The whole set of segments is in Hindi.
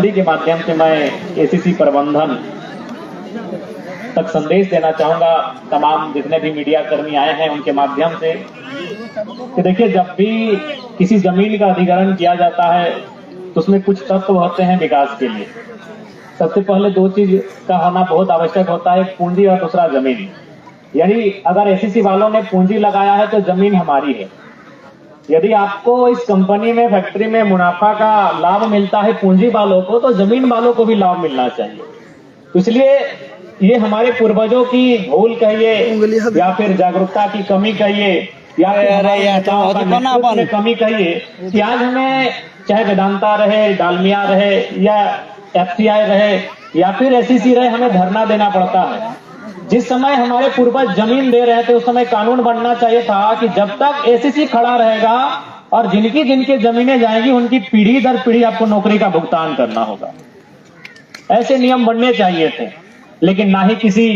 चौधरी के माध्यम से मैं एसीसी प्रबंधन तक संदेश देना चाहूंगा, तमाम जितने भी मीडिया कर्मी आए हैं उनके माध्यम से, कि देखिए जब भी किसी जमीन का अधिग्रहण किया जाता है तो उसमें कुछ तत्व होते हैं विकास के लिए। सबसे पहले दो चीज का होना बहुत आवश्यक होता है, पूंजी और दूसरा जमीन। यानी अगर एसीसी वालों ने पूंजी लगाया है तो जमीन हमारी है। यदि आपको इस कंपनी में, फैक्ट्री में मुनाफा का लाभ मिलता है पूंजी वालों को, तो जमीन वालों को भी लाभ मिलना चाहिए। तो इसलिए ये हमारे पूर्वजों की भूल कहिए या फिर जागरूकता की कमी कहिए या फिर कमी कहिए कि आज हमें चाहे वेदांता रहे, डालमिया रहे या एफसीआई रहे या फिर एसीसी रहे, हमें धरना देना पड़ता है। जिस समय हमारे पूर्वज जमीन दे रहे थे उस समय कानून बनना चाहिए था कि जब तक एसीसी खड़ा रहेगा और जिनकी जिनकी जमीनें जाएंगी उनकी पीढ़ी दर पीढ़ी आपको नौकरी का भुगतान करना होगा। ऐसे नियम बनने चाहिए थे, लेकिन ना ही किसी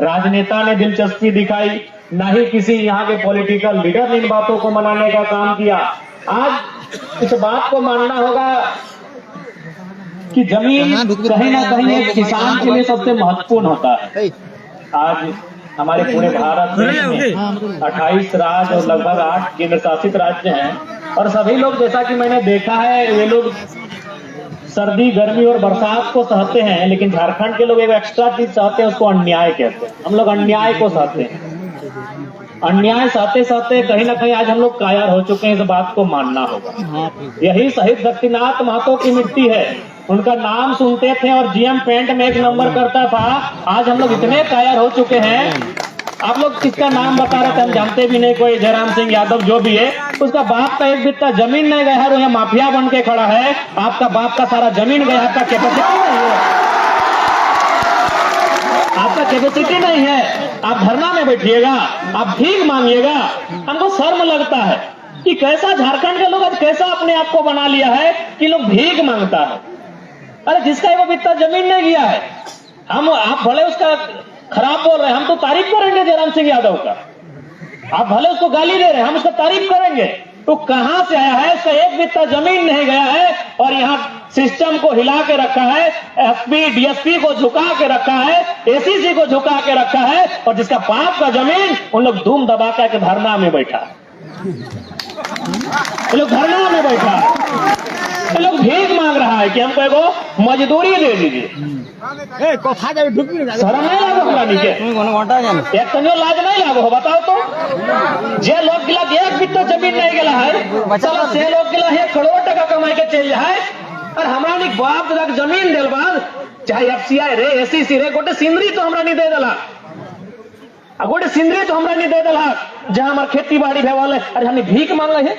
राजनेता ने दिलचस्पी दिखाई, ना ही किसी यहाँ के पॉलिटिकल लीडर ने इन बातों को मनाने का काम किया। आज इस बात को मानना होगा कि जमीन कहीं ना कहीं एक किसान के लिए सबसे महत्वपूर्ण होता है। आज हमारे पूरे भारत में 28 राज्य और लगभग 8 केंद्र शासित राज्य हैं और सभी लोग, जैसा कि मैंने देखा है, वे लोग सर्दी, गर्मी और बरसात को सहते हैं, लेकिन झारखंड के लोग एक एक्स्ट्रा चीज सहते हैं, उसको अन्याय कहते हैं। हम लोग अन्याय को सहते हैं। अन्याय सहते सहते कहीं ना कहीं आज हम लोग कायर हो चुके हैं, इस बात को मानना होगा। यही शहीद शक्तिनाथ महतो की मिट्टी है। उनका नाम सुनते थे और जीएम पेंट में 1 नंबर करता था। आज हम लोग इतने कायर हो चुके हैं, आप लोग किसका नाम बता रहे थे हम जानते भी नहीं, कोई जयराम सिंह यादव जो भी है, उसका बाप का एक बित्ता जमीन नहीं गया है, वो यहाँ माफिया बन के खड़ा है। आपका बाप का सारा जमीन गया, आपका कैपेसिटी नहीं है, आपका कैपेसिटी नहीं है। आप धरना में बैठिएगा, आप भीख मांगिएगा। हमको शर्म लगता है कि कैसा झारखंड के लोग आज कैसा अपने आप को बना लिया है कि लोग भीख मांगता है। अरे जिसका वो बित्ता जमीन नहीं गया है, आप भले उसका खराब बोल रहे हैं, हम तो तारीफ करेंगे जयराम सिंह यादव का। आप भले उसको गाली दे रहे हैं, हम उसका तारीफ करेंगे। तो कहां से आया है? उसका एक बित्ता जमीन नहीं गया है और यहाँ सिस्टम को हिला के रखा है, एसपी डीएसपी को झुका के रखा है, एसीसी को झुका के रखा है, और जिसका बाप का जमीन उन लोग धूम दबा के धरना में बैठा, लोग धरना में बैठा, लोग भीख मांग रहा है कि हमको एगो मजदूरी दे दीजिए। शर्म नहीं लागो हमरा नीचे? एक तनियो लाज नहीं लागो हो? बताओ तो। जे लोग गिला एक बित्ता जमीन नहीं गया है, चलो से लोग गिला 1 करोड़ टका कमाई के चल जाए, और हमरा नी बाप दादा जमीन दिल बाद, चाहे एफसीआई रे, एसीसी रे, गोटे सिंदरी तो हमरा नहीं दे दिला, गोटे सिंदरी तो हमरा नहीं दे दिला जहां हमार खेती बाड़ी भेवाले। अरे हमने भीख मांगा है,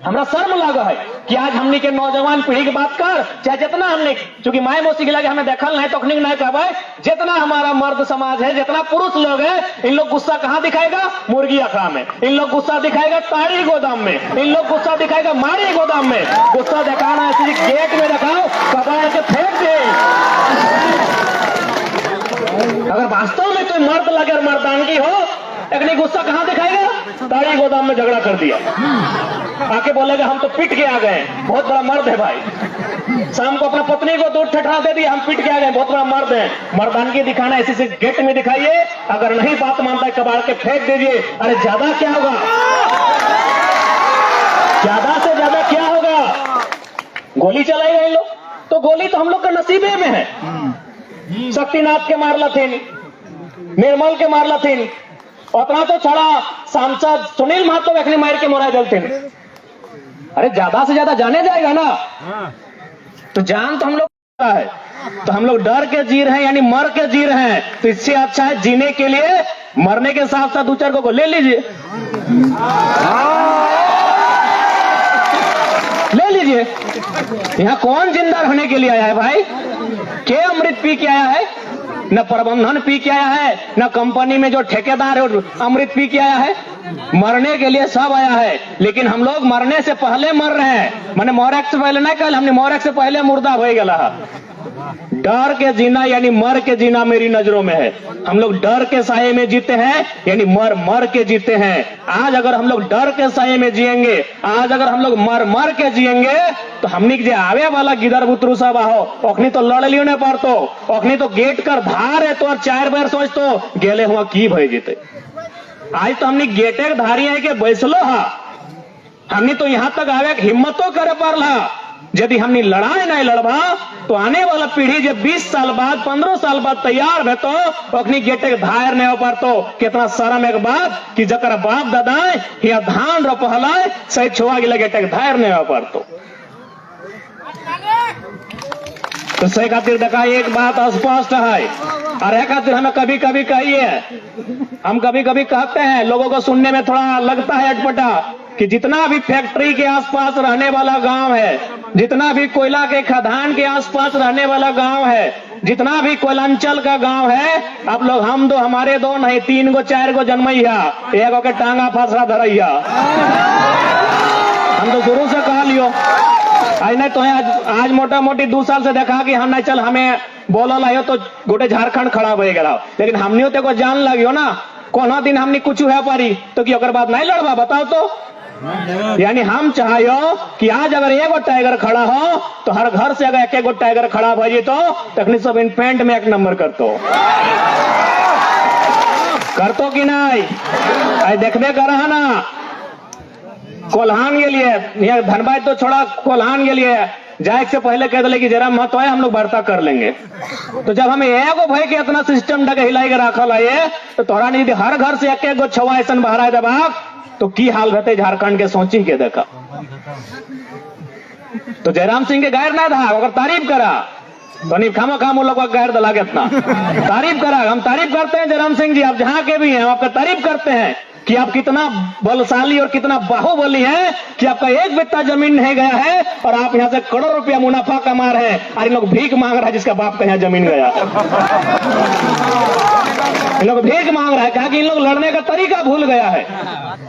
हमरा शर्म लगा है कि आज हमने के नौजवान पीढ़ी की बात कर, चाहे जितना हमने, चूंकि माए मौसी के लगे हमें देखल नहीं तो नहीं कहबे, जितना हमारा मर्द समाज है, जितना पुरुष लोग है, इन लोग गुस्सा कहाँ दिखाएगा? मुर्गी अखड़ा में। इन लोग गुस्सा दिखाएगा ताड़ी गोदाम में। इन लोग गुस्सा दिखाएगा मारी गोदाम में। गुस्सा दिखाना ऐसे गेट में रखाओ, कबाड़ के फेंक दे। अगर वास्तव में कोई मर्द लगे और मर्दानगी हो, एक गुस्सा कहाँ दिखाएगा? ताड़ी गोदाम में झगड़ा कर दिया, आके बोलेगा हम तो पिट के आ गए, बहुत बड़ा मर्द है भाई। शाम को अपना पत्नी को दूध ठठा दे दिया, हम पिट के आ गए, बहुत बड़ा मर्द है। मर्दानगी दिखाना ऐसे से गेट में दिखाइए, अगर नहीं बात मानता है कबाड़ के फेंक दीजिए। अरे ज्यादा क्या होगा? ज्यादा से ज्यादा क्या होगा? गोली चलाएगा इन लोग, तो गोली तो हम लोग का नसीबे में है। शक्तिनाथ के मारला थे, निर्मल के मारला थे, उतना तो छड़ा सांसद सुनील महतो अपने मार के मोरा जलते। अरे ज्यादा से ज्यादा जाने जाएगा ना, तो जान तो हम लोग है, तो हम लोग डर के जी रहे हैं, यानी मर के जी रहे हैं। तो इससे अच्छा है जीने के लिए मरने के साथ साथ 2-4 को ले लीजिए, ले लीजिए। यहाँ कौन जिंदा रहने के लिए आया है भाई? के अमृत पी के आया है? न प्रबंधन पी के आया है, न कंपनी में जो ठेकेदार है अमृत पी के आया है। मरने के लिए सब आया है, लेकिन हम लोग मरने से पहले मर रहे हैं। मैंने मौरक से पहले नहीं कल, हमने मौरक से पहले मुर्दा हो गया। डर के जीना यानी मर के जीना मेरी नजरों में है। हम लोग डर के साये में जीते हैं यानी मर मर के जीते हैं। आज अगर हम लोग डर के साये में जिएंगे, आज अगर हम लोग मर मर के जिएंगे तो हमनी जे आवे वाला गिदर बुतरू सब आहो ओखनी तो लड़ लियो ने पारतो, ओखनी तो गेट कर धार है तो और 4 बार सोच तो गेले हुआ की भय जीते। आज तो हमनी गेटे के धारी है कि बैसलो हा, हमने तो यहां तक आवे हिम्मतो करे पारला। यदि हमने लड़ाई नहीं लड़बा तो आने वाला पीढ़ी जब 20 साल बाद 15 साल बाद तैयार है तो अपनी गेटे के धायर नहीं हो पार। तो कितना शर्म एक बात कि जकर बाप दादा या धान रो पहलाए सही छुआ गिला गेटे के धायर नहीं हो पार। तो सही खातिर देखा एक बात स्पष्ट है और एक खातिर हमें कभी कभी कहिए, हम कभी कभी कहते हैं लोगों को सुनने में थोड़ा लगता है अटपटा कि जितना भी फैक्ट्री के आसपास रहने वाला गांव है, जितना भी कोयला के खदान के आसपास रहने वाला गांव है, जितना भी कोयलांचल का गांव है, आप लोग हम दो हमारे दो नहीं 3 गो 4 गो जन्मैया एगो के टांगा फासरा धरैया। हम तो शुरू से कहा लियो आज नहीं तो आज मोटा मोटी 2 साल से देखा कि हम नहीं चल हमें बोला लाइयो तो गोटे झारखंड खड़ा हो गया, लेकिन हमने तो जान लगियो ना कोना दिन हमने कुछ है पारी तो कि अगर बात नहीं लड़वा बताओ तो। यानी हम चाहिए कि आज अगर एगो टाइगर खड़ा हो तो हर घर से अगर एक टाइगर खड़ा भजे तो तकनी सब इन्फेंट में 1 नंबर करतो कि नहीं। आज देखबे कर रहा ना कोल्हान के लिए धनबाद तो छोड़ा, कोल्हान के लिए जाए से पहले कह दिले कि जरा महत्व है हम लोग वार्ता कर लेंगे। तो जब हमें एगो भाई के इतना सिस्टम डगे हिलाई के रखल है तो तोरा नहीं हर घर से एक गो छवा ऐसा बहरा दबाग तो की हाल रहते झारखंड के सोची के देखा। तो जयराम सिंह के गैर ना था अगर तारीफ करा तो नहीं खामो खामो लोग गैर दला के इतना तारीफ करा। हम तारीफ करते हैं जयराम सिंह जी, आप जहां के भी हैं हम आपका तारीफ करते हैं कि आप कितना बलशाली और कितना बाहुबली हैं कि आपका 1 बित्ता जमीन नहीं गया है और आप यहां से करोड़ रुपया मुनाफा कमा रहे हैं और इन लोग भीख मांग रहा है जिसका बाप का यहाँ जमीन गया। इन लोग भीख मांग रहा है कहा कि इन लोग लड़ने का तरीका भूल गया है,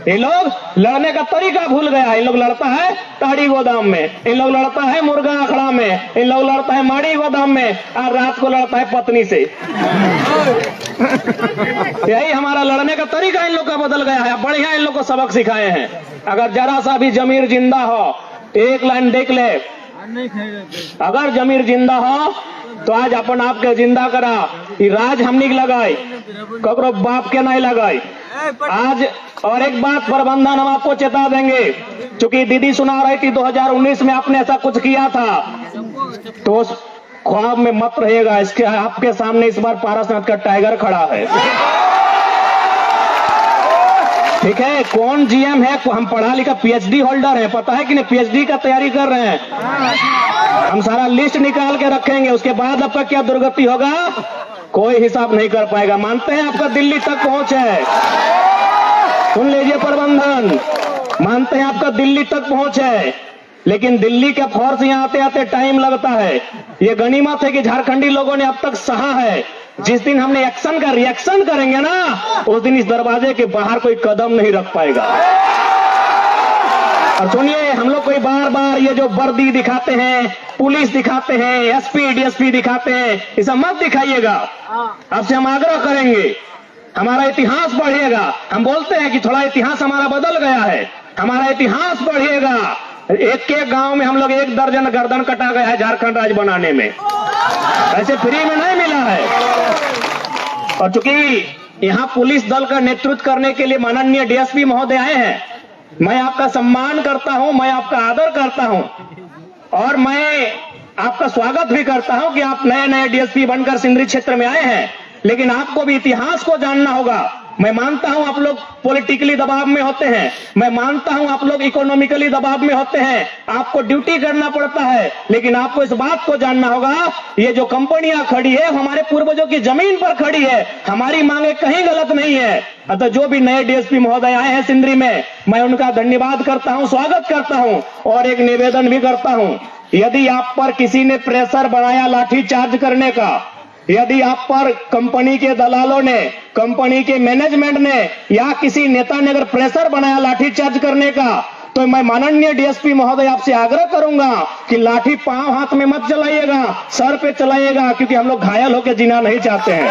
ये लोग लड़ने का तरीका भूल गया है। इन लोग लड़ता है ताड़ी गोदाम में, इन लोग लड़ता है मुर्गा अखड़ा में, इन लोग लड़ता है माड़ी गोदाम में और रात को लड़ता है पत्नी से। यही हमारा लड़ने का तरीका इन लोग का बदल गया है। बढ़िया इन लोग को सबक सिखाए हैं। अगर जरा सा भी जमीर जिंदा हो एक लाइन देख ले, अगर जमीर जिंदा हो तो आज अपन आपके जिंदा करा राज हमनी लगाई ककरो बाप के नहीं लगाई आज। और एक बात प्रबंधन हम आपको चेता देंगे, चूंकि दीदी सुना रही थी 2019 में आपने ऐसा कुछ किया था तो उस ख्वाब में मत रहेगा। इसके आपके सामने इस बार पारसनाथ का टाइगर खड़ा है, ठीक है। कौन जीएम है, हम पढ़ा लिखा पीएचडी होल्डर है, पता है कि नहीं पीएचडी का तैयारी कर रहे हैं। हम सारा लिस्ट निकाल के रखेंगे, उसके बाद आपका क्या दुर्गति होगा कोई हिसाब नहीं कर पाएगा। मानते हैं आपका दिल्ली तक पहुंच है, सुन लीजिए प्रबंधन, मानते हैं आपका दिल्ली तक पहुंच है, लेकिन दिल्ली के फोर्स यहाँ आते आते टाइम लगता है। ये गनीमत है कि झारखंडी लोगों ने अब तक सहा है। जिस दिन हमने एक्शन का रिएक्शन करेंगे ना उस दिन इस दरवाजे के बाहर कोई कदम नहीं रख पाएगा। और सुनिए, हम लोग कोई बार बार ये जो वर्दी दिखाते हैं, पुलिस दिखाते हैं, एसपी डीएसपी दिखाते हैं, इसे मत दिखाइएगा। आपसे हम आग्रह करेंगे, हमारा इतिहास पढ़िएगा। हम बोलते हैं कि थोड़ा इतिहास हमारा बदल गया है, हमारा इतिहास पढ़िएगा। एक गांव में हम लोग 1 दर्जन गर्दन कटा गया है झारखंड राज्य बनाने में, ऐसे फ्री में नहीं मिला है। और चूंकि यहाँ पुलिस दल का नेतृत्व करने के लिए माननीय डीएसपी महोदय आए हैं, मैं आपका सम्मान करता हूं, मैं आपका आदर करता हूं और मैं आपका स्वागत भी करता हूं कि आप नए नए डीएसपी बनकर सिंदरी क्षेत्र में आए हैं, लेकिन आपको भी इतिहास को जानना होगा। मैं मानता हूं आप लोग पॉलिटिकली दबाव में होते हैं, मैं मानता हूं आप लोग इकोनॉमिकली दबाव में होते हैं, आपको ड्यूटी करना पड़ता है, लेकिन आपको इस बात को जानना होगा ये जो कंपनियां खड़ी है हमारे पूर्वजों की जमीन पर खड़ी है, हमारी मांगे कहीं गलत नहीं है। अतः जो भी नए डीएसपी महोदय आए हैं सिंदरी में, मैं उनका धन्यवाद करता हूं, स्वागत करता हूं और एक निवेदन भी करता हूं, यदि आप पर किसी ने प्रेशर बनाया लाठीचार्ज करने का, यदि आप पर कंपनी के दलालों ने, कंपनी के मैनेजमेंट ने या किसी नेता ने अगर प्रेशर बनाया लाठीचार्ज करने का तो मैं माननीय डीएसपी महोदय आपसे आग्रह करूंगा कि लाठी पांव हाथ में मत चलाइएगा, सर पे चलाइएगा, क्योंकि हम लोग घायल होकर जीना नहीं चाहते हैं।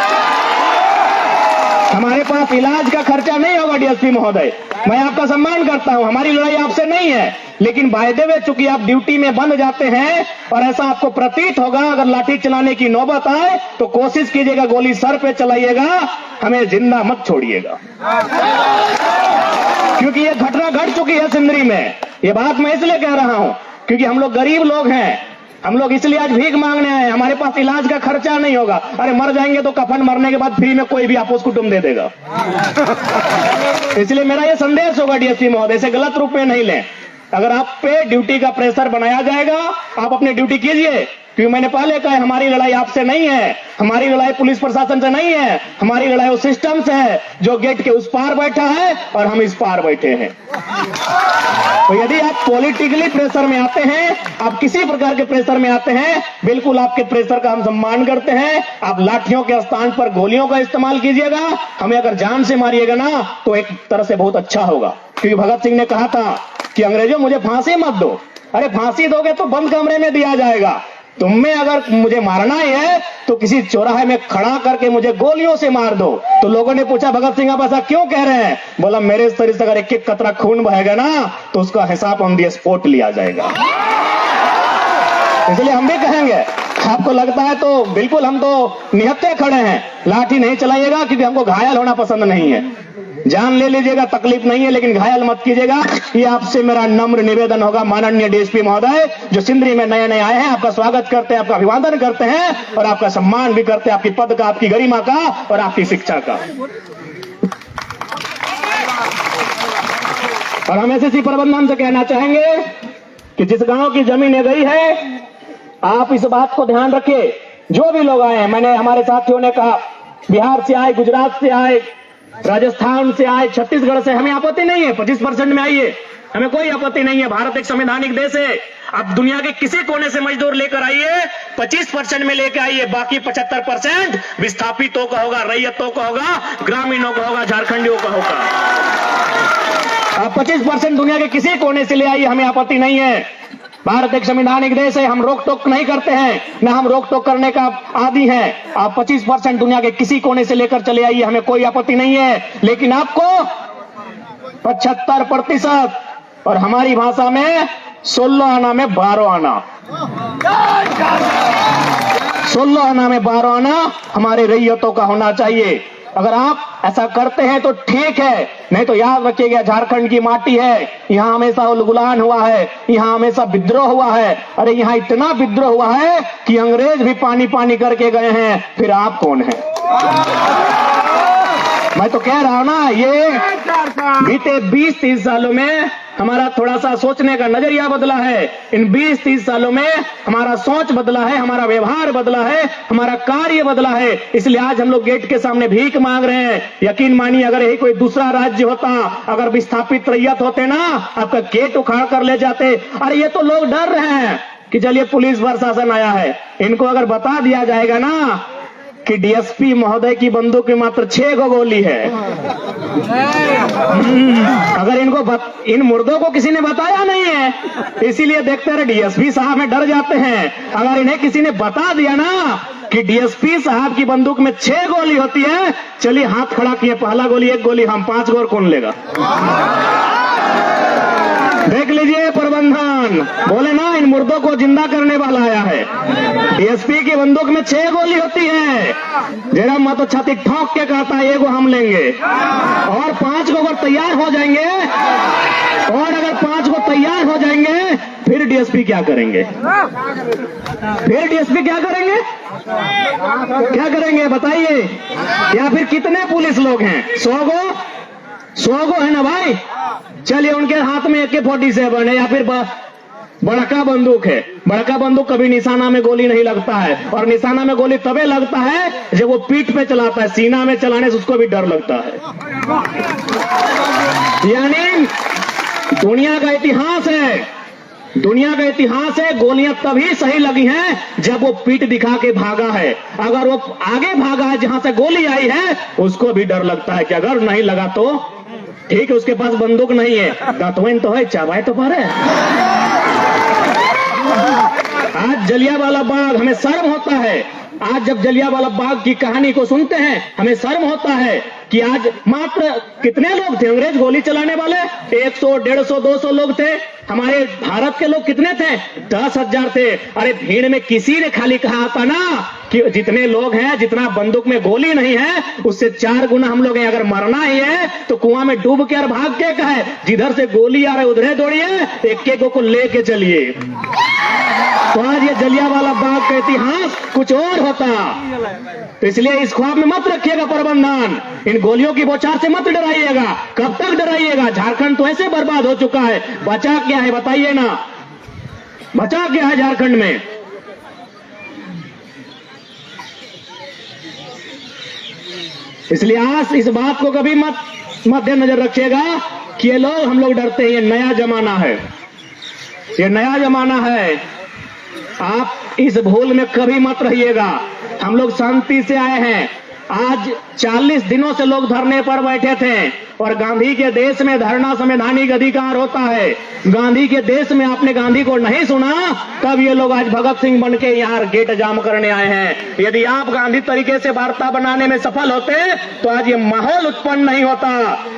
हमारे पास इलाज का खर्चा नहीं होगा डीएसपी महोदय, मैं आपका सम्मान करता हूं, हमारी लड़ाई आपसे नहीं है, लेकिन वायदे में चूंकि आप ड्यूटी में बंद जाते हैं और ऐसा आपको प्रतीत होगा, अगर लाठी चलाने की नौबत आए तो कोशिश कीजिएगा गोली सर पे चलाइएगा, हमें जिंदा मत छोड़िएगा। क्योंकि ये घटना घट चुकी है सिंदरी में। ये बात मैं इसलिए कह रहा हूं क्योंकि हम लोग गरीब लोग हैं, हम लोग इसलिए आज भीख मांगने आए, हमारे पास इलाज का खर्चा नहीं होगा। अरे मर जाएंगे तो कफन मरने के बाद फ्री में कोई भी आपोस कुटुंब दे देगा। इसलिए मेरा ये संदेश होगा डीएसपी महोदय, इसे गलत रूप में नहीं लें। अगर आप पे ड्यूटी का प्रेशर बनाया जाएगा, आप अपनी ड्यूटी कीजिए, क्योंकि मैंने पहले कहा हमारी लड़ाई आपसे नहीं है, हमारी लड़ाई पुलिस प्रशासन से नहीं है, हमारी लड़ाई उस सिस्टम से है जो गेट के उस पार बैठा है और हम इस पार बैठे हैं। तो यदि आप पॉलिटिकली प्रेशर में आते हैं, आप किसी प्रकार के प्रेशर में आते हैं, बिल्कुल आपके प्रेशर का हम सम्मान करते हैं। आप लाठियों के स्थान पर गोलियों का इस्तेमाल कीजिएगा, हमें अगर जान से मारिएगा ना तो एक तरह से बहुत अच्छा होगा। क्योंकि भगत सिंह ने कहा था कि अंग्रेजों मुझे फांसी मत दो। अरे फांसी दोगे तो बंद कमरे में दिया जाएगा, तुम्हें अगर मुझे मारना ही है तो किसी चौराहे में खड़ा करके मुझे गोलियों से मार दो। तो लोगों ने पूछा भगत सिंह आप ऐसा क्यों कह रहे हैं? बोला मेरे शरीर से अगर एक एक कतरा खून बहेगा ना तो उसका हिसाब ऑन दी स्पॉट लिया जाएगा। इसलिए हम भी कहेंगे, आपको लगता है तो बिल्कुल हम तो निहत्थे खड़े हैं, लाठी नहीं चलाइएगा, क्योंकि हमको घायल होना पसंद नहीं है। जान ले लीजिएगा, तकलीफ नहीं है, लेकिन घायल मत कीजिएगा। ये आपसे मेरा नम्र निवेदन होगा। माननीय डीएसपी महोदय जो सिंदरी में नए नए आए हैं, आपका स्वागत करते हैं, आपका अभिवादन करते हैं और आपका सम्मान भी करते हैं, आपकी पद का, आपकी गरिमा का और आपकी शिक्षा का। और हम एसएससी प्रबंधन से कहना चाहेंगे कि जिस गांव की जमीन गई है, आप इस बात को ध्यान रखिए। जो भी लोग आए हैं, मैंने हमारे साथियों ने कहा बिहार से आए, गुजरात से आए, राजस्थान से आए, छत्तीसगढ़ से, हमें आपत्ति नहीं है, 25% में आइए, हमें कोई आपत्ति नहीं है। भारत एक संवैधानिक देश है। आप दुनिया के किसी कोने से मजदूर लेकर आइए, 25% में लेकर आइए, बाकी 75% विस्थापितों का होगा, रैयतों का होगा, ग्रामीणों का होगा, झारखंडियों का होगा। आप 25% दुनिया के किसी कोने से ले आइए, हमें आपत्ति नहीं है। भारत एक संवैधानिक देश है, हम रोक टोक नहीं करते हैं, न हम रोक टोक करने का आदी हैं। आप 25% दुनिया के किसी कोने से लेकर चले आइए, हमें कोई आपत्ति नहीं है, लेकिन आपको 75% और हमारी भाषा में 16 आना में 12 आना, 16 आना में 12 आना हमारे रैयतों का होना चाहिए। अगर आप ऐसा करते हैं तो ठीक है, नहीं तो याद रखिएगा झारखंड की माटी है, यहाँ हमेशा उलगुलान हुआ है, यहाँ हमेशा विद्रोह हुआ है। अरे यहाँ इतना विद्रोह हुआ है कि अंग्रेज भी पानी पानी करके गए हैं, फिर आप कौन हैं? मैं तो कह रहा हूं ना, ये बीते 20-30 सालों में हमारा थोड़ा सा सोचने का नजरिया बदला है। इन 20-30 सालों में हमारा सोच बदला है, हमारा व्यवहार बदला है, हमारा कार्य बदला है। इसलिए आज हम लोग गेट के सामने भीख मांग रहे हैं। यकीन मानिए, अगर यही कोई दूसरा राज्य होता, अगर विस्थापित रैयत होते ना, आपका गेट उखाड़ कर ले जाते। अरे ये तो लोग डर रहे हैं कि चलिए पुलिस प्रशासन आया है, इनको अगर बता दिया जाएगा ना कि डीएसपी महोदय की बंदूक में मात्र 6 गोली है, अगर इनको इन मुर्दों को किसी ने बताया नहीं है, इसीलिए देखते रहे डीएसपी साहब में डर जाते हैं। अगर इन्हें किसी ने बता दिया ना कि डीएसपी साहब की बंदूक में 6 गोली होती है, चलिए हाथ खड़ा किए, पहला गोली 1 गोली हम, 5 गोर कौन लेगा? देख लीजिए प्रबंधन, बोले ना इन मुर्दों को जिंदा करने वाला आया है। डीएसपी की बंदूक में 6 गोली होती है, जरा मत छाती ठोक के कहता है 1 हम लेंगे, और 5 को अगर तैयार हो जाएंगे, और अगर 5 को तैयार हो जाएंगे, फिर डीएसपी क्या करेंगे? फिर डीएसपी क्या करेंगे? क्या करेंगे बताइए? या फिर कितने पुलिस लोग हैं? 100 गो है ना भाई? चलिए उनके हाथ में AK-47 है, या फिर बड़का बंदूक है। बड़का बंदूक कभी निशाना में गोली नहीं लगता है, और निशाना में गोली तबे लगता है जब वो पीठ पे चलाता है, सीना में चलाने से उसको भी डर लगता है। यानी दुनिया का इतिहास है, दुनिया का इतिहास है, गोलियां तभी सही लगी हैं जब वो पीठ दिखा के भागा है। अगर वो आगे भागा है जहां से गोली आई है, उसको भी डर लगता है कि अगर नहीं लगा तो ठीक है, उसके पास बंदूक नहीं है, दांतवन तो है, चाबाए तो पा रहे आज जलियांवाला बाग हमें शर्म होता है। आज जब जलियांवाला बाग की कहानी को सुनते हैं हमें शर्म होता है कि आज मात्र कितने लोग थे अंग्रेज गोली चलाने वाले, 100, 150, 200 लोग थे। हमारे भारत के लोग कितने थे? 10,000 थे। अरे भीड़ में किसी ने खाली कहा था ना कि जितने लोग हैं, जितना बंदूक में गोली नहीं है उससे 4 गुना हम लोग हैं। अगर मरना ही है तो कुआं में डूब के और भाग के कहे, जिधर से गोली आ रहे उधरे दौड़िए, एक को लेके चलिए। तो आज ये जलियांवाला बाग का इतिहास कुछ और होता। तो इसलिए इस ख्वाब में मत रखिएगा प्रबंधन, इन गोलियों की बौछार से मत डराइएगा। कब तक डराइएगा? झारखंड तो ऐसे बर्बाद हो चुका है, बचा क्या है बताइए ना, बचा क्या है झारखंड में? इसलिए आज इस बात को कभी मत मद्देनजर रखिएगा कि ये लोग, हम लोग डरते हैं। ये नया जमाना है, ये नया जमाना है। आप इस भूल में कभी मत रहिएगा। हम लोग शांति से आए हैं। आज 40 दिनों से लोग धरने पर बैठे थे, और गांधी के देश में धरना संवैधानिक अधिकार होता है। गांधी के देश में आपने गांधी को नहीं सुना, तब ये लोग आज भगत सिंह बन के यहाँ गेट जाम करने आए हैं। यदि आप गांधी तरीके से वार्ता बनाने में सफल होते तो आज ये माहौल उत्पन्न नहीं होता।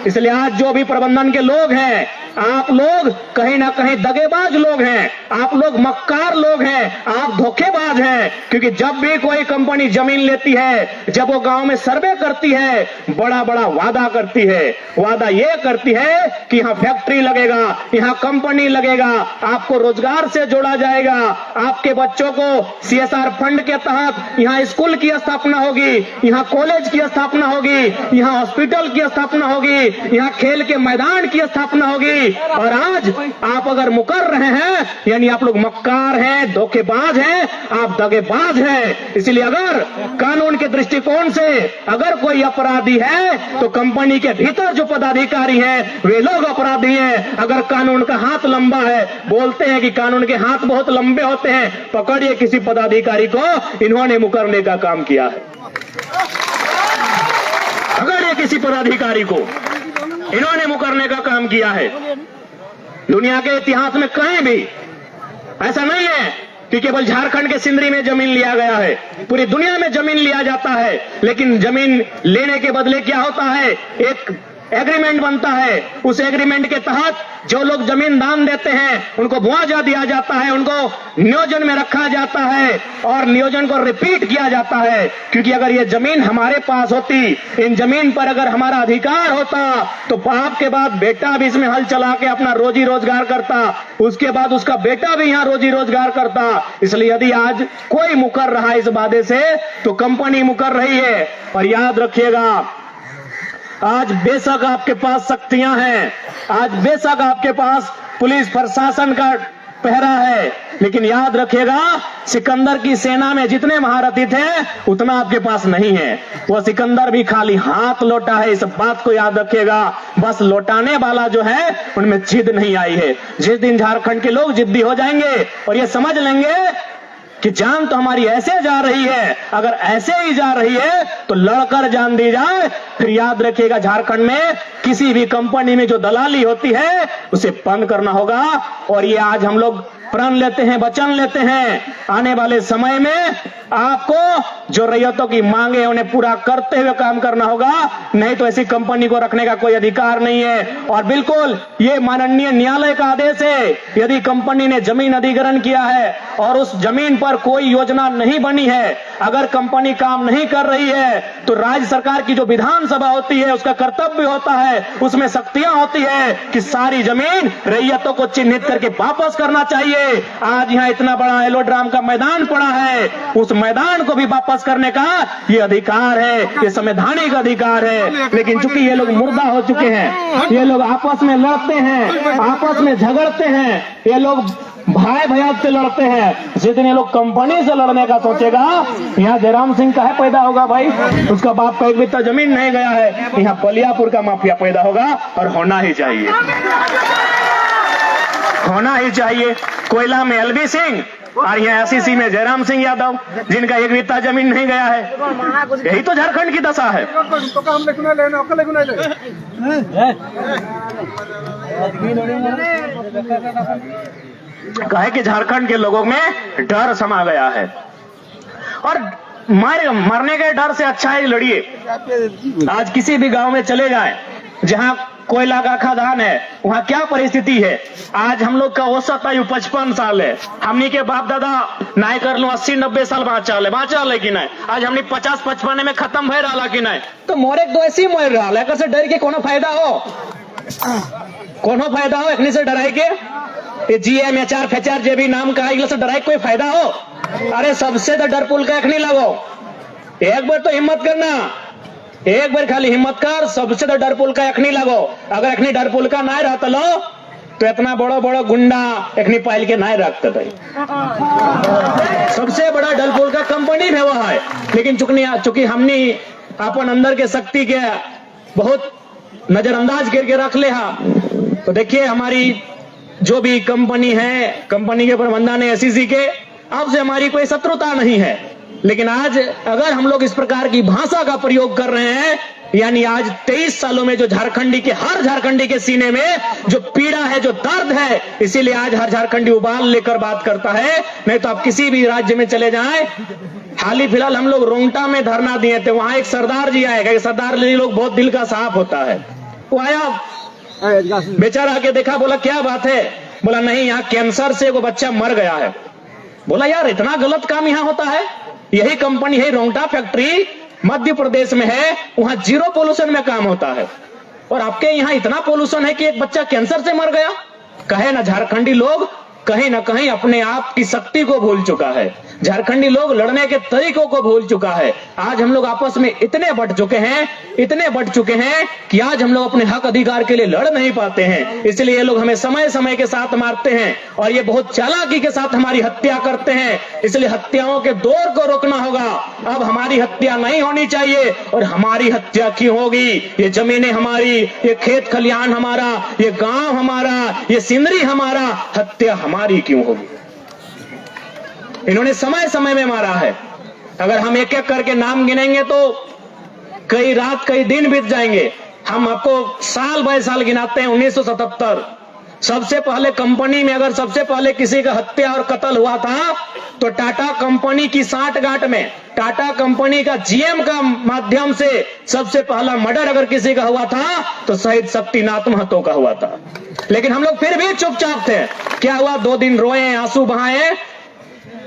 इसलिए आज जो भी प्रबंधन के लोग हैं, आप लोग कहीं ना कहीं दगेबाज लोग हैं, आप लोग मक्कार लोग हैं, आप धोखेबाज हैं। क्योंकि जब भी कोई कंपनी जमीन लेती है, जब वो गांव में सर्वे करती है, बड़ा बड़ा वादा करती है। वादा ये करती है कि यहाँ फैक्ट्री लगेगा, यहाँ कंपनी लगेगा, आपको रोजगार से जोड़ा जाएगा, आपके बच्चों को CSR फंड के तहत यहाँ स्कूल की स्थापना होगी, यहाँ कॉलेज की स्थापना होगी, यहाँ हॉस्पिटल की स्थापना होगी, यहाँ खेल के मैदान की स्थापना होगी। और आज आप अगर मुकर रहे हैं, यानी आप लोग मक्कार हैं, धोखेबाज हैं, आप दगेबाज हैं। इसलिए अगर कानून के दृष्टिकोण से अगर कोई अपराधी है तो कंपनी के भीतर जो पदाधिकारी हैं वे लोग अपराधी हैं। अगर कानून का हाथ लंबा है, बोलते हैं कि कानून के हाथ बहुत लंबे होते हैं, पकड़िए किसी पदाधिकारी को, इन्होंने मुकरने का काम किया है। पकड़िए किसी पदाधिकारी को, इन्होंने मुकरने का काम किया है। दुनिया के इतिहास में कहीं भी ऐसा नहीं है कि केवल झारखंड के सिंदरी में जमीन लिया गया है, पूरी दुनिया में जमीन लिया जाता है। लेकिन जमीन लेने के बदले क्या होता है? एक एग्रीमेंट बनता है। उस एग्रीमेंट के तहत जो लोग जमीन दान देते हैं उनको मुआवजा दिया जाता है, उनको नियोजन में रखा जाता है और नियोजन को रिपीट किया जाता है। क्योंकि अगर ये जमीन हमारे पास होती, इन जमीन पर अगर हमारा अधिकार होता, तो बाप के बाद बेटा भी इसमें हल चला के अपना रोजी रोजगार करता, उसके बाद उसका बेटा भी यहाँ रोजी रोजगार करता। इसलिए यदि आज कोई मुकर रहा है इस वादे से, तो कंपनी मुकर रही है। और याद रखिएगा, आज बेशक आपके पास शक्तियां हैं, आज बेशक आपके पास पुलिस प्रशासन का पहरा है, लेकिन याद रखिएगा सिकंदर की सेना में जितने महारथी थे उतना आपके पास नहीं है। वह सिकंदर भी खाली हाथ लौटा है, इस बात को याद रखिएगा। बस लौटाने वाला जो है उनमें जिद नहीं आई है। जिस दिन झारखंड के लोग जिद्दी हो जाएंगे और ये समझ लेंगे कि जान तो हमारी ऐसे जा रही है, अगर ऐसे ही जा रही है तो लड़कर जान दी जाए, फिर याद रखिएगा झारखंड में किसी भी कंपनी में जो दलाली होती है उसे बंद करना होगा। और ये आज हम लोग प्रण लेते हैं, वचन लेते हैं, आने वाले समय में आपको जो रैयतों की मांगे उन्हें पूरा करते हुए काम करना होगा, नहीं तो ऐसी कंपनी को रखने का कोई अधिकार नहीं है। और बिल्कुल ये माननीय न्यायालय का आदेश है, यदि कंपनी ने जमीन अधिग्रहण किया है और उस जमीन पर कोई योजना नहीं बनी है, अगर कंपनी काम नहीं कर रही है, तो राज्य सरकार की जो विधानसभा होती है उसका कर्तव्य होता है, उसमें शक्तियां होती है कि सारी जमीन रैयतों को चिन्हित करके वापस करना चाहिए। आज यहाँ इतना बड़ा एलोड्राम का मैदान पड़ा है, उस मैदान को भी वापस करने का ये अधिकार है, ये संवैधानिक अधिकार है। लेकिन चूंकि ये लोग मुर्दा हो चुके हैं, ये लोग आपस में लड़ते हैं, आपस में झगड़ते हैं, ये लोग भाई भैया से लड़ते हैं। जिस दिन ये लोग कंपनी से लड़ने का सोचेगा, यहाँ जयराम सिंह का है पैदा होगा भाई, उसका बाप का एक बित्ता जमीन नहीं गया है, यहाँ बलियापुर का माफिया पैदा होगा। और होना ही चाहिए, होना ही चाहिए। कोयला में LV सिंह और यहाँ एसईसी में जयराम सिंह यादव, जिनका एक बित्ता जमीन नहीं गया है। यही तो झारखंड की दशा है। कहे कि झारखंड के लोगों में डर समा गया है और मरने के डर से अच्छा है लड़िए। आज किसी भी गांव में चले जाएं जहां कोयला का खदान है, वहां क्या परिस्थिति है। आज हम लोग का औसत आयु 55 साल है। हमनी के बाप दादा नाय कर लो 80-90 साल बाँचा ले कि नहीं। आज हमनी 50-55 में खत्म भय रहा कि नहीं। तो मोरे तो ऐसे ही मर रहा है। कैसे डर के कोनो फायदा हो इतनी से डराई के। ये जीएम एचआर फेचार जे भी नाम का है से डराई कोई फायदा हो। अरे सबसे तो डर पुल का नहीं लगो। एक बार तो हिम्मत करना, एक बार खाली हिम्मत कर। सबसे तो डर पुल का नहीं लगो। अगर अखनी डर पुल का ना रहता लो तो इतना बड़ा बड़ा गुंडा अखनी पाइल के ना रखते थे। सबसे बड़ा डर पुल का कंपनी में हुआ है। लेकिन चूंकि हमने अपन अंदर के शक्ति के बहुत नजरअंदाज करके रख ले हा। तो देखिए हमारी जो भी कंपनी है, कंपनी के प्रबंधन है एसईसी के, अब से हमारी कोई शत्रुता नहीं है। लेकिन आज अगर हम लोग इस प्रकार की भाषा का प्रयोग कर रहे हैं, यानी आज 23 सालों में जो हर झारखंडी के सीने में जो पीड़ा है, जो दर्द है, इसीलिए आज हर झारखंडी उबाल लेकर बात करता है। नहीं तो आप किसी भी राज्य में चले जाएं। हाल ही फिलहाल हम लोग रोंगटा में धरना दिए थे। वहां एक सरदार जी आए। सरदार जी लोग बहुत दिल का साफ होता है। वो आया, बेचारा आके देखा, बोला क्या बात है। बोला नहीं, यहाँ कैंसर से वो बच्चा मर गया है। बोला यार इतना गलत काम यहाँ होता है। यही कंपनी है रोंगटा फैक्ट्री मध्य प्रदेश में है, वहां 0 पोल्यूशन में काम होता है और आपके यहाँ इतना पोल्यूशन है कि एक बच्चा कैंसर से मर गया। कहे ना झारखंडी लोग कहीं ना कहीं अपने आप की शक्ति को भूल चुका है। झारखंडी लोग लड़ने के तरीकों को भूल चुका है। आज हम लोग आपस में इतने बढ़ चुके हैं कि आज हम लोग अपने हक अधिकार के लिए लड़ नहीं पाते हैं। इसलिए ये लोग हमें समय समय के साथ मारते हैं और ये बहुत चालाकी के साथ हमारी हत्या करते हैं। इसलिए हत्याओं के दौर को रोकना होगा। अब हमारी हत्या नहीं होनी चाहिए। और हमारी हत्या क्यों होगी? ये जमीनें हमारी, ये खेत खलिहान हमारा, ये गांव हमारा, ये सिंदरी हमारा, हत्या हमारी क्यों होगी? इन्होंने समय समय में मारा है। अगर हम एक एक करके नाम गिनेंगे तो कई रात कई दिन बीत जाएंगे। हम आपको साल बाय साल गिनाते हैं। 1977 सबसे पहले कंपनी में अगर सबसे पहले किसी का हत्या और कत्ल हुआ था तो टाटा कंपनी की सांठगांठ में टाटा कंपनी का जीएम का माध्यम से सबसे पहला मर्डर अगर किसी का हुआ था तो शहीद शक्तिनाथ महतो का हुआ था। लेकिन हम लोग फिर भी चुपचाप थे। क्या हुआ? 2 दिन रोए, आंसू बहाए।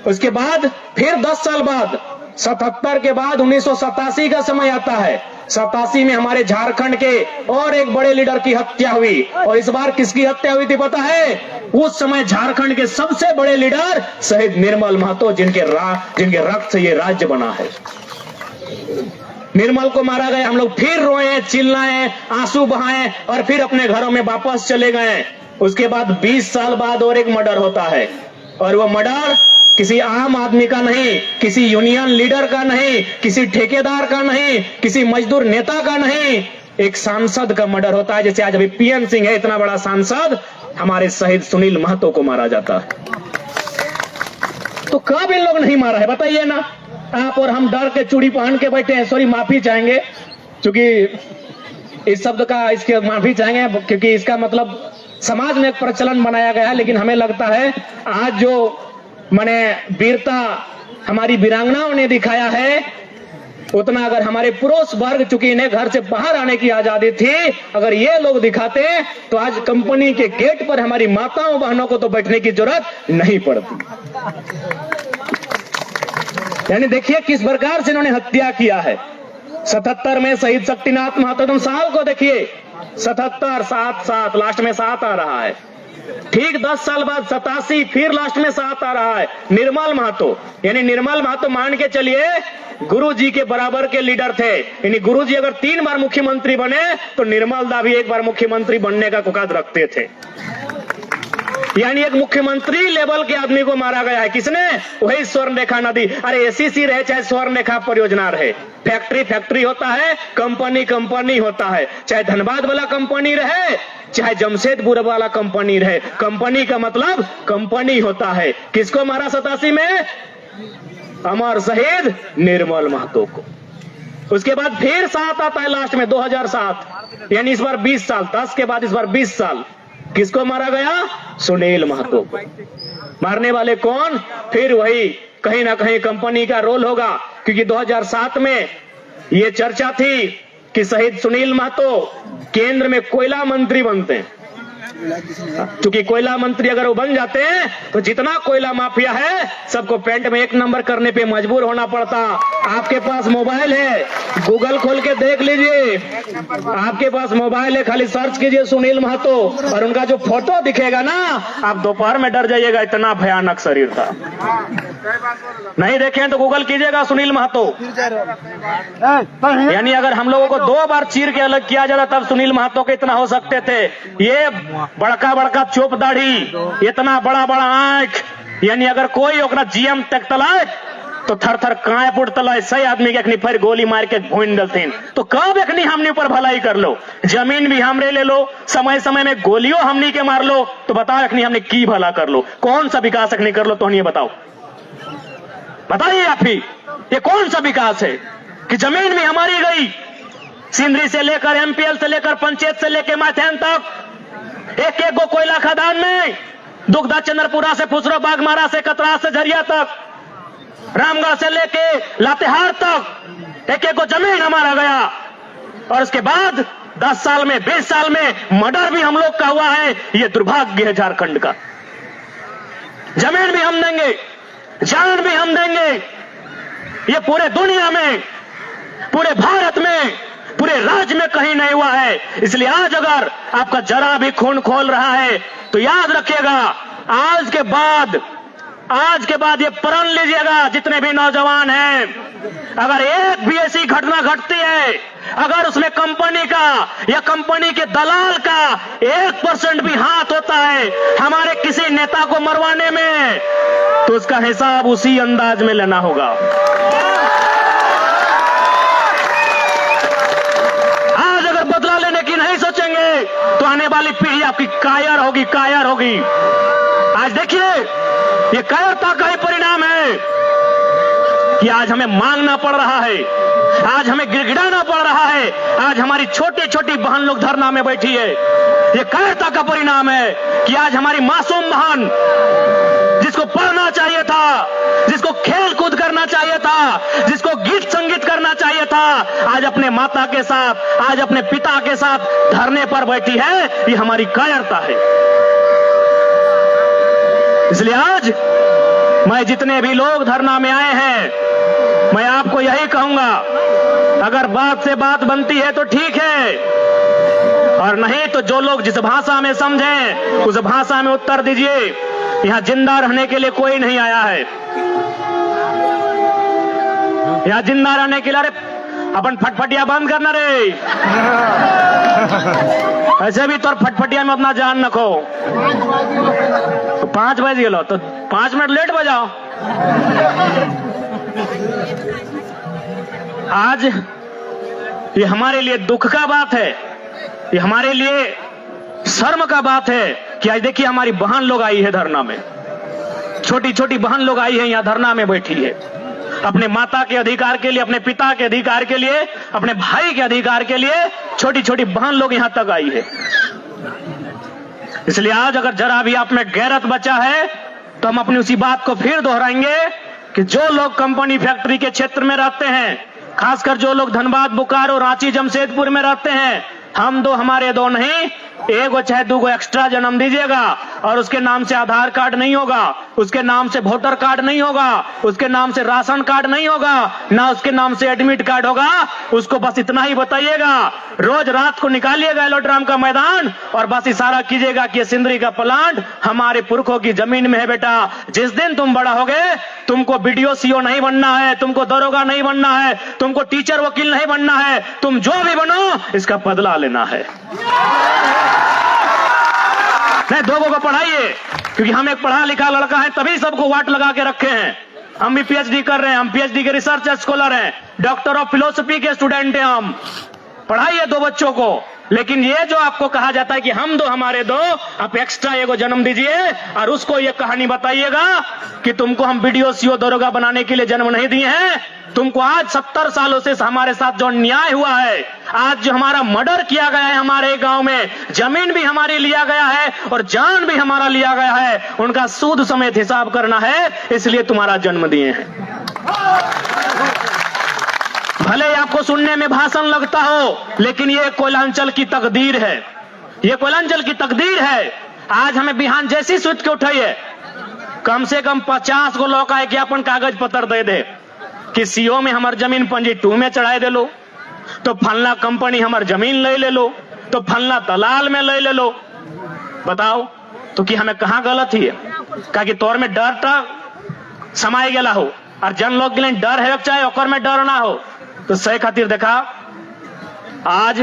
उसके बाद फिर 10 साल बाद 77 के बाद 1987 का समय आता है। 87 में हमारे झारखंड के और एक बड़े लीडर की हत्या हुई। और इस बार किसकी हत्या हुई थी पता है? उस समय झारखंड के सबसे बड़े लीडर शहीद निर्मल महतो, जिनके रक्त से ये राज्य बना है। निर्मल को मारा गया। हम लोग फिर रोए, चिल्लाए, आंसू बहाए और फिर अपने घरों में वापस चले गए। उसके बाद 20 साल बाद और एक मर्डर होता है और वो मर्डर किसी आम आदमी का नहीं, किसी यूनियन लीडर का नहीं, किसी ठेकेदार का नहीं, किसी मजदूर नेता का नहीं, एक सांसद का मर्डर होता है। जैसे आज अभी पीएन सिंह है, इतना बड़ा सांसद, हमारे शहीद सुनील महतो को मारा जाता है। तो कब इन लोग नहीं मारा है बताइए ना। आप और हम डर के चूड़ी पहन के बैठे हैं। सॉरी, माफी चाहेंगे क्योंकि इस शब्द का इसके माफी चाहेंगे क्योंकि इसका मतलब समाज में एक प्रचलन बनाया गया है। लेकिन हमें लगता है आज जो माने वीरता हमारी वीरांगनाओं ने दिखाया है, उतना अगर हमारे पुरुष वर्ग, चूंकि इन्हें घर से बाहर आने की आजादी थी, अगर ये लोग दिखाते तो आज कंपनी के गेट पर हमारी माताओं बहनों को तो बैठने की जरूरत नहीं पड़ती। यानी देखिए किस प्रकार से इन्होंने हत्या किया है। 77 में शहीद शक्तिनाथ महतो, तुम साल को देखिए 77, 7 लास्ट में 7 आ रहा है। ठीक 10 साल बाद 87 फिर लास्ट में 7 आ रहा है। निर्मल महतो, यानी निर्मल महतो मान के चलिए गुरु जी के बराबर के लीडर थे। यानी गुरु जी अगर 3 बार मुख्यमंत्री बने तो निर्मल दा भी 1 बार मुख्यमंत्री बनने का औकात रखते थे। यानी एक मुख्यमंत्री लेवल के आदमी को मारा गया है। किसने? वही स्वर्ण रेखा नदी। अरे एसईसी रहे चाहे स्वर्ण रेखा परियोजना रहे, फैक्ट्री होता है, कंपनी होता है। चाहे धनबाद वाला कंपनी रहे चाहे जमशेदपुर वाला कंपनी रहे। कंपनी का मतलब कंपनी होता है। किसको मारा 87 में? अमर शहीद निर्मल महतो को। उसके बाद फिर 7 आता है लास्ट में 2007, यानी इस बार 20 साल, 10 के बाद इस बार 20 साल। किसको मारा गया? सुनील महतो को। मारने वाले कौन? फिर वही कहीं ना कहीं कंपनी का रोल होगा, क्योंकि 2007 में ये चर्चा थी कि शहीद सुनील महतो केंद्र में कोयला मंत्री बनते हैं। क्योंकि कोयला मंत्री अगर वो बन जाते हैं तो जितना कोयला माफिया है सबको पेंट में 1 नंबर करने पे मजबूर होना पड़ता। आपके पास मोबाइल है, गूगल खोल के देख लीजिए, आपके पास मोबाइल है, खाली सर्च कीजिए सुनील महतो और उनका जो फोटो दिखेगा ना, आप दोपहर में डर जाइएगा, इतना भयानक शरीर था। नहीं देखें तो गूगल कीजिएगा सुनील महतो। यानी अगर हम लोगों को 2 बार चीर के अलग किया जाता तब सुनील महतो के इतना हो सकते थे। ये बड़का बड़का चोप दाढ़ी, इतना बड़ा बड़ा आंख, यानी अगर कोई ओकरा जीएम तक तलाए तो थर थर कांप उठतला। सही आदमी के अखनी फिर गोली मार के भून डलतीन। तो कब अखनी हमने ऊपर भलाई कर लो, जमीन भी हमरे ले लो, समय समय में गोलियों हमनी के मार लो, तो बताओ अखनी हमने की भला कर लो? कौन सा विकास अखनी कर लो? तो ये बताओ, बताइए आप ही, ये कौन सा विकास है कि जमीन भी हमारी गई? सिंदरी से लेकर एमपीएल से लेकर पंचायत से लेकर माथेन तक, एक एक गो कोयला खदान में, दुगधा चंद्रपुरा से फुसरो बागमारा से कतरा से झरिया तक, रामगढ़ से लेके लातेहार तक एक एक को जमीन हमारा गया। और उसके बाद 10 साल में 20 साल में मर्डर भी हम लोग का हुआ है। ये दुर्भाग्य है झारखंड का। जमीन भी हम देंगे, जान भी हम देंगे। ये पूरे दुनिया में, पूरे भारत में, पूरे राज्य में कहीं नहीं हुआ है। इसलिए आज अगर आपका जरा भी खून खोल रहा है तो याद रखिएगा, आज के बाद ये प्रण लीजिएगा, जितने भी नौजवान हैं, अगर एक भी ऐसी घटना घटती है, अगर उसमें कंपनी का या कंपनी के दलाल का 1% भी हाथ होता है हमारे किसी नेता को मरवाने में, तो उसका हिसाब उसी अंदाज में लेना होगा। आज अगर बदला लेने की नहीं सोचेंगे तो आने वाली पीढ़ी आपकी कायर होगी, कायर होगी। आज देखिए, ये कायरता का ही परिणाम है कि आज हमें मांगना पड़ रहा है, आज हमें गिड़गिड़ाना पड़ रहा है, आज हमारी छोटी छोटी बहन लोग धरना में बैठी है। ये कायरता का परिणाम है कि आज हमारी मासूम बहन, जिसको पढ़ना चाहिए था, जिसको खेल कूद करना चाहिए था, जिसको गीत संगीत करना चाहिए था, आज अपने माता के साथ, आज अपने पिता के साथ धरने पर बैठी है। ये हमारी कायरता है। इसलिए आज मैं जितने भी लोग धरना में आए हैं, मैं आपको यही कहूंगा, अगर बात से बात बनती है तो ठीक है, और नहीं तो जो लोग जिस भाषा में समझें उस भाषा में उत्तर दीजिए। यहां जिंदा रहने के लिए कोई नहीं आया है। यहां जिंदा रहने के लिए, अरे अपन फटफटिया बंद करना रे, ऐसे भी तो फटफटिया में अपना जान रखो। तो 5 बज गए तो 5 मिनट लेट बजाओ। आज ये हमारे लिए दुख का बात है, ये हमारे लिए शर्म का बात है कि आज देखिए हमारी बहन लोग आई है धरना में, छोटी छोटी बहन लोग आई है, यहाँ धरना में बैठी है, अपने माता के अधिकार के लिए, अपने पिता के अधिकार के लिए, अपने भाई के अधिकार के लिए छोटी छोटी बहन लोग यहां तक आई है। इसलिए आज अगर जरा भी आप में गैरत बचा है तो हम अपनी उसी बात को फिर दोहराएंगे कि जो लोग कंपनी फैक्ट्री के क्षेत्र में रहते हैं, खासकर जो लोग धनबाद, बोकारो, रांची, जमशेदपुर में रहते हैं, हम दो हमारे दो नहीं, एक चाहे 2 एक्स्ट्रा जन्म दीजिएगा और उसके नाम से आधार कार्ड नहीं होगा, उसके नाम से वोटर कार्ड नहीं होगा, उसके नाम से राशन कार्ड नहीं होगा, ना उसके नाम से एडमिट कार्ड होगा। उसको बस इतना ही बताइएगा, रोज रात को निकालिएगा एलोड्राम का मैदान और बस इशारा कीजिएगा कि सिंदरी का प्लांट हमारे पुरखों की जमीन में है। बेटा, जिस दिन तुम बड़ा होगे, तुमको बीडीओ सीओ नहीं बनना है, तुमको दरोगा नहीं बनना है, तुमको टीचर वकील नहीं बनना है, तुम जो भी बनो इसका बदला लेना है। नहीं, 2 को पढ़ाइए, क्योंकि हम एक पढ़ा लिखा लड़का है, तभी सबको वाट लगा के रखे हैं। हम भी पीएचडी कर रहे हैं, हम पीएचडी के रिसर्च स्कॉलर हैं, डॉक्टर ऑफ फिलोसफी के स्टूडेंट हैं हम। पढ़ाइए 2 बच्चों को, लेकिन ये जो आपको कहा जाता है कि हम दो हमारे दो, आप एक्स्ट्रा एगो जन्म दीजिए और उसको ये कहानी बताइएगा कि तुमको हम बीडीओ सीओ दरोगा बनाने के लिए जन्म नहीं दिए हैं, तुमको आज 70 सालों से हमारे साथ जो न्याय हुआ है, आज जो हमारा मर्डर किया गया है हमारे गांव में, जमीन भी हमारी लिया गया है और जान भी हमारा लिया गया है, उनका सूद समेत हिसाब करना है, इसलिए तुम्हारा जन्म दिए हैं। भले ही आपको सुनने में भाषण लगता हो, लेकिन ये कोयलांचल की तकदीर है, ये कोयलांचल की तकदीर है। आज हमें बिहान जैसी सुत के उठाइए, कम से कम 50 को लोग आए कि अपन कागज पत्र दे दे कि सीओ में हमार जमीन पंजी 2 में चढ़ाए दे लो, तो फलना कंपनी हमार जमीन ले लो, तो फलना दलाल में ले लो। बताओ तो कि हमें कहां गलत ही है? का कि तोर में डर समाये गेला हो और जन लोग के लिए डर है, चाहे ओकर में डर ना हो। तो सही खातिर देखा, आज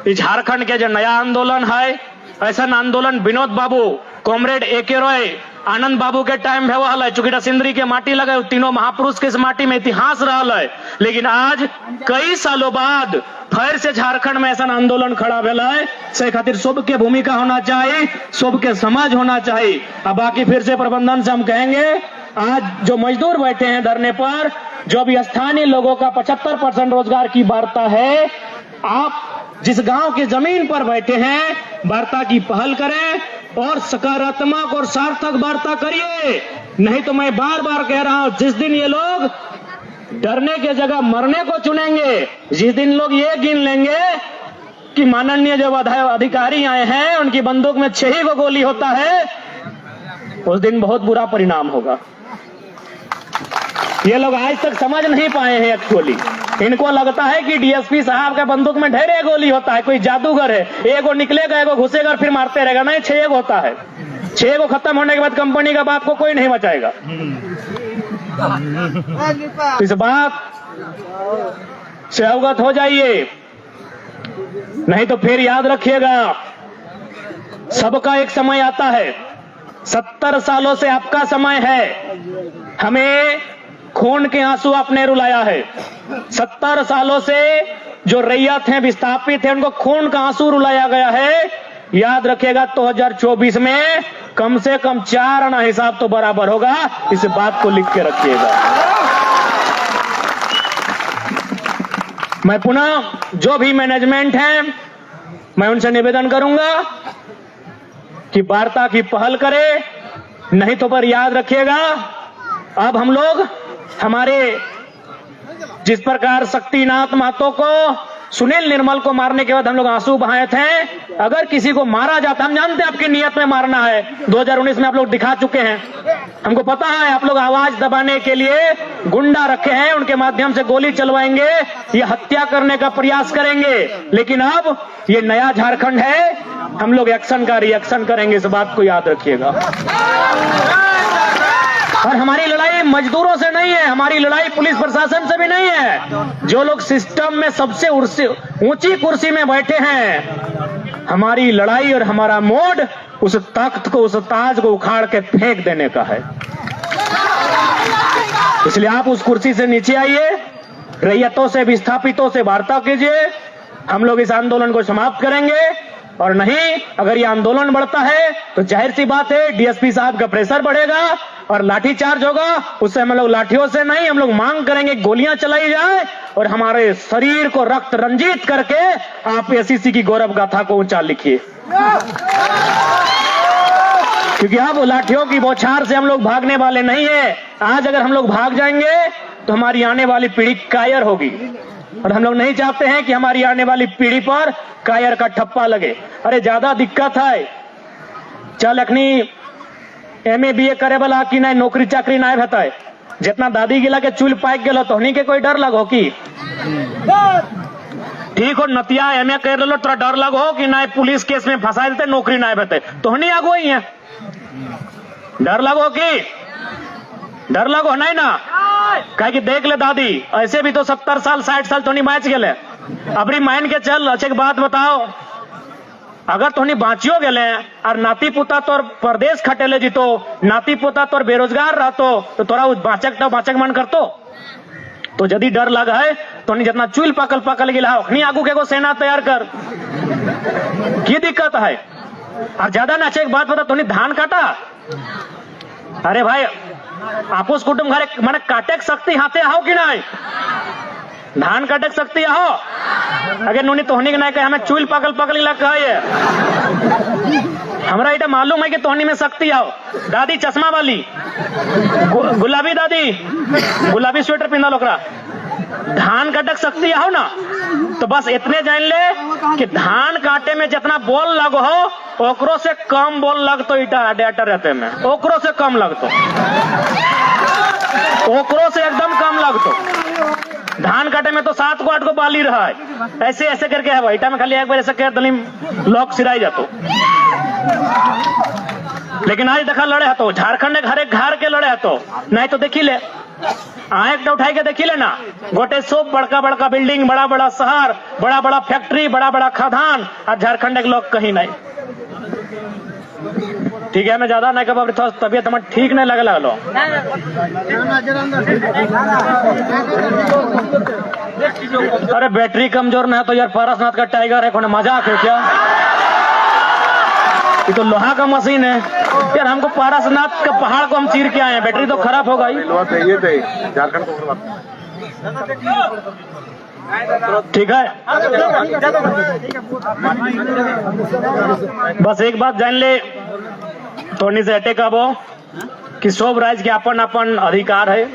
झारखंड के जो नया आंदोलन है, ऐसा आंदोलन विनोद बाबू, कॉमरेड AK रॉय, आनंद बाबू के टाइम में हुआ है, चूंकि सिंदरी के माटी लगे, तीनों महापुरुष के इस माटी में इतिहास रहा है। लेकिन आज कई सालों बाद फिर से झारखंड में ऐसा आंदोलन खड़ा भेला है। से खातिर सबके भूमिका होना चाहिए, सबके समझ होना चाहिए। अब बाकी फिर से प्रबंधन से हम कहेंगे, आज जो मजदूर बैठे हैं धरने पर, जो भी स्थानीय लोगों का 75% रोजगार की वार्ता है, आप जिस गांव की जमीन पर बैठे हैं, वार्ता की पहल करें और सकारात्मक और सार्थक वार्ता करिए। नहीं तो मैं बार बार कह रहा हूं, जिस दिन ये लोग डरने के जगह मरने को चुनेंगे, जिस दिन लोग ये गिन लेंगे कि माननीय जो अधिकारी आए हैं उनकी बंदूक में 6 ही गोली होता है, उस दिन बहुत बुरा परिणाम होगा। ये लोग आज तक समझ नहीं पाए हैं एक्चुअली। इनको लगता है कि डीएसपी साहब का बंदूक में ढेरे गोली होता है, कोई जादूगर है, एगो निकलेगा एगो घुसेगा और फिर मारते रहेगा। नहीं, 6 होता है। 6 को खत्म होने के बाद कंपनी का बाप को कोई नहीं बचाएगा। इस बात से अवगत हो जाइए, नहीं तो फिर याद रखिएगा, सबका एक समय आता है। 70 सालों से आपका समय है, हमें खून के आंसू आपने रुलाया है। 70 सालों से जो रैयत हैं, विस्थापित हैं, उनको खून का आंसू रुलाया गया है। याद रखिएगा 2024 में कम से कम 4 आना हिसाब तो बराबर होगा। इस बात को लिख के रखिएगा। मैं पुनः जो भी मैनेजमेंट है, मैं उनसे निवेदन करूंगा कि वार्ता की पहल करे, नहीं तो पर याद रखिएगा, अब हम लोग हमारे जिस प्रकार शक्तिनाथ महतो को, सुनील निर्मल को मारने के बाद हम लोग आंसू बहाए थे, अगर किसी को मारा जाता, हम जानते हैं आपकी नियत में मारना है, 2019 में आप लोग दिखा चुके हैं, हमको पता है आप लोग आवाज दबाने के लिए गुंडा रखे हैं, उनके माध्यम से गोली चलवाएंगे, ये हत्या करने का प्रयास करेंगे। लेकिन अब ये नया झारखंड है, हम लोग एक्शन का रिएक्शन करेंगे, इस बात को याद रखिएगा। और हमारी लड़ाई मजदूरों से नहीं है, हमारी लड़ाई पुलिस प्रशासन से भी नहीं है। जो लोग सिस्टम में सबसे ऊंची कुर्सी में बैठे हैं, हमारी लड़ाई और हमारा मोड उस तख्त को, उस ताज को उखाड़ के फेंक देने का है। इसलिए आप उस कुर्सी से नीचे आइए, रैयतों से, विस्थापितों से वार्ता कीजिए। हम लोग इस आंदोलन को समाप्त करेंगे, और नहीं अगर ये आंदोलन बढ़ता है तो जाहिर सी बात है डीएसपी साहब का प्रेशर बढ़ेगा और लाठीचार्ज होगा। उससे हम लोग लाठियों से नहीं, हम लोग मांग करेंगे गोलियां चलाई जाए और हमारे शरीर को रक्त रंजित करके आप एसीसी की गौरव गाथा को ऊंचा लिखिए। क्योंकि अब लाठियों की बौछार से हम लोग भागने वाले नहीं है। आज अगर हम लोग भाग जाएंगे तो हमारी आने वाली पीढ़ी कायर होगी, और हम लोग नहीं चाहते हैं कि हमारी आने वाली पीढ़ी पर कायर का ठप्पा लगे। अरे ज्यादा दिक्कत है, चल अखनी MA BA करे वाला कि नहीं नौकरी चाकरी नहीं होता है, जितना दादी गिला के चूल पाक गेलो तो हनी के कोई डर लगो की? ठीक हो, नतिया MA कर लो, तोरा डर लगो कि नहीं पुलिस केस में फंसा देते, नौकरी नहीं होते, तो हनी आगो ही है, डर लगो की? डर लगो नहीं ना, कहे कि देख ले दादी, ऐसे भी तो 70 साल 60 साल तो नहीं बाँच गए, अबरी मान के चल। अच्छे एक बात बताओ, अगर तोहनी बाँचियो गेले और नाती पोता तोर परदेश खटेले जीतो, नाती पोता तोर बेरोजगार रहतो, तो तोरा बाँचक मन करतो? तो यदि डर लग है तो नहीं जितना चुल पकल पकल गिला अखनी आगू के एगो सेना तैयार कर, की दिक्कत है। और ज्यादा नाचे एक बात बता, तो नहीं धान काटा, अरे भाई आपूस कुटुंब घरे माने काटे सकती हाथे आओ कि नहीं, धान काटे सकती हो अगर नूनी तोहनी के नहीं कहे हमें चुल पकल पकल गिला कहे, हमरा इटा मालूम है कि तोहनी में शक्ति आओ। दादी चश्मा वाली गुलाबी दादी गुलाबी स्वेटर पिंधा लोकरा धान काटक सकती हो ना, तो बस इतने जान ले कि धान काटे में जितना बोल लगो हो ओकरो से कम बोल लगतो इटा डेटर रहते में, ओकरो से कम लगतो, ओकरो से एकदम कम लगतो। धान काटे में तो 7 को 8 को बाली रहा है, ऐसे ऐसे करके है भाई, इटा में खाली एक बार ऐसे कह दलीम लॉक सिराई जातो। लेकिन आज देखा लड़े है तो झारखंड में हर एक घर के लड़े है तो नहीं तो देखी ले आंख उठाई के देखी लेना, गोटे सब बड़का बड़का बिल्डिंग, बड़ा बड़ा शहर, बड़ा बड़ा फैक्ट्री, बड़ा बड़ा खदान, और झारखंड के लोग कहीं नहीं। ठीक है, मैं ज्यादा नहीं कब तबियत हमारे ठीक नहीं लगे लगलो। अरे बैटरी कमजोर नहीं है तो यार पारसनाथ का टाइगर है, कोई मजाक है क्या? ये तो लोहा का मशीन है यार, हमको पारसनाथ का पहाड़ को हम चीर के आए हैं, बैटरी तो खराब होगा ही। झारखंड को ठीक है, बस एक बात जान ले तोनी से अटैक अब कि सब राज्य के अपन अपन अधिकार है।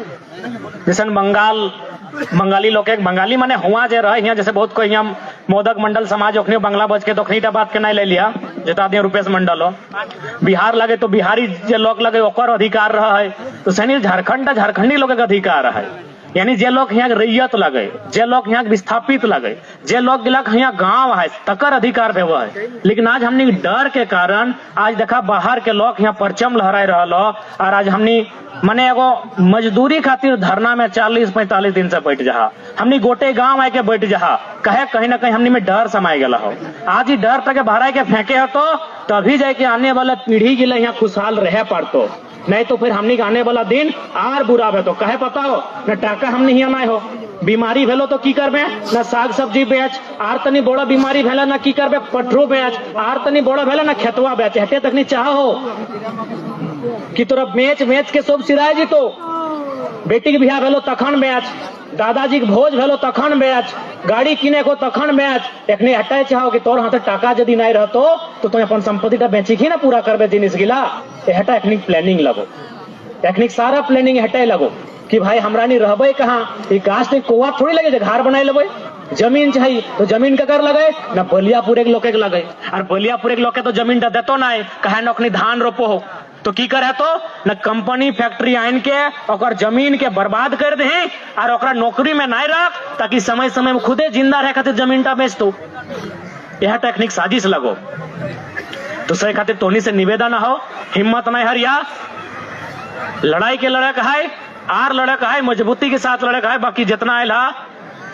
जैसे बंगाली लोग बंगाली माने हुआ जे रहे यहाँ, जैसे बहुत कोई यहाँ मोदक मंडल समाज ओखनी बंगला बच के तो ओखनी बात के नहीं ले लिया जिता दिया रुपेश मंडल हो। बिहार लगे तो बिहारी जे लोग लगे ओकर अधिकार रहा है, तो सैनिक झारखंडी लोग के अधिकार है। यानी जे लोग यहाँ रैयत लगे, जे लोग यहाँ विस्थापित लगे, जे लोग यहाँ गांव है तकर अधिकार पे हुआ है। लेकिन आज हमने डर के कारण आज देखा बाहर के लोग यहाँ परचम लहराए रहा, और आज हमने मने एगो मजदूरी खातिर धरना में 40-45 दिन से बैठ जा, हमने गोटे गांव आके बैठ जा, कहे कहीं ना कहीं हमने में डर समाये गला हो। आज ही डर तक भरा के फेंके हो तो तभी जाके आने वाला पीढ़ी के लिए यहाँ खुशहाल रह पड़तो, नहीं तो फिर हमने आने वाला दिन आर बुरा है। तो कहे पता हो न टाका हमने ही आना हो, बीमारी भेलो तो की करबे न साग सब्जी बेच, आर तनी बड़ा बीमारी भेला न की करबे पटरो बेच, आर तनी बड़ा भेला न खेतवा बेच, हटे तक नहीं चाहो कि तोरा बेच के सब सिराय जी। तो बेटी के बियाह भेलो तखन बेच, दादाजी के भोज भेलो तखन बेच, गाड़ी किने को तखन बेच, एखने हटाए चाहो कि तोर हाथ टाका यदि नहीं रहतो तो तुम अपन संपत्ति बेची की ना पूरा करबे जिनिस गिला। हटा एखनी प्लानिंग लगो, एखनी सारा प्लानिंग हटाए लगो कि भाई हमरा नहीं रहबे कहाँ, गाछ ने कोआ थोड़ी लगे घर बनाए लेबे, जमीन चाहिए तो जमीन ककर लगे न बलियापुर एक लोके लगे, और बलियापुर एक लोके तो जमीन देतो ना कहे नौकनी धान रोपो हो तो की करे तो न कंपनी फैक्ट्री आइन के और जमीन के बर्बाद कर दे और ओकरा नौकरी में नहीं रख, ताकि समय समय में खुदे जिंदा रहे खातिर जमीन टा बेच दो। यह टेक्निक साजिश लगो। तो सही खातिर तोनी से निवेदन हो, हिम्मत नहीं हरिया, लड़ाई के लड़क है, आर लड़क है, मजबूती के साथ लड़क है। बाकी जितना आयल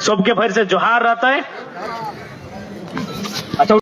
सबके फिर से जोहार रहता है।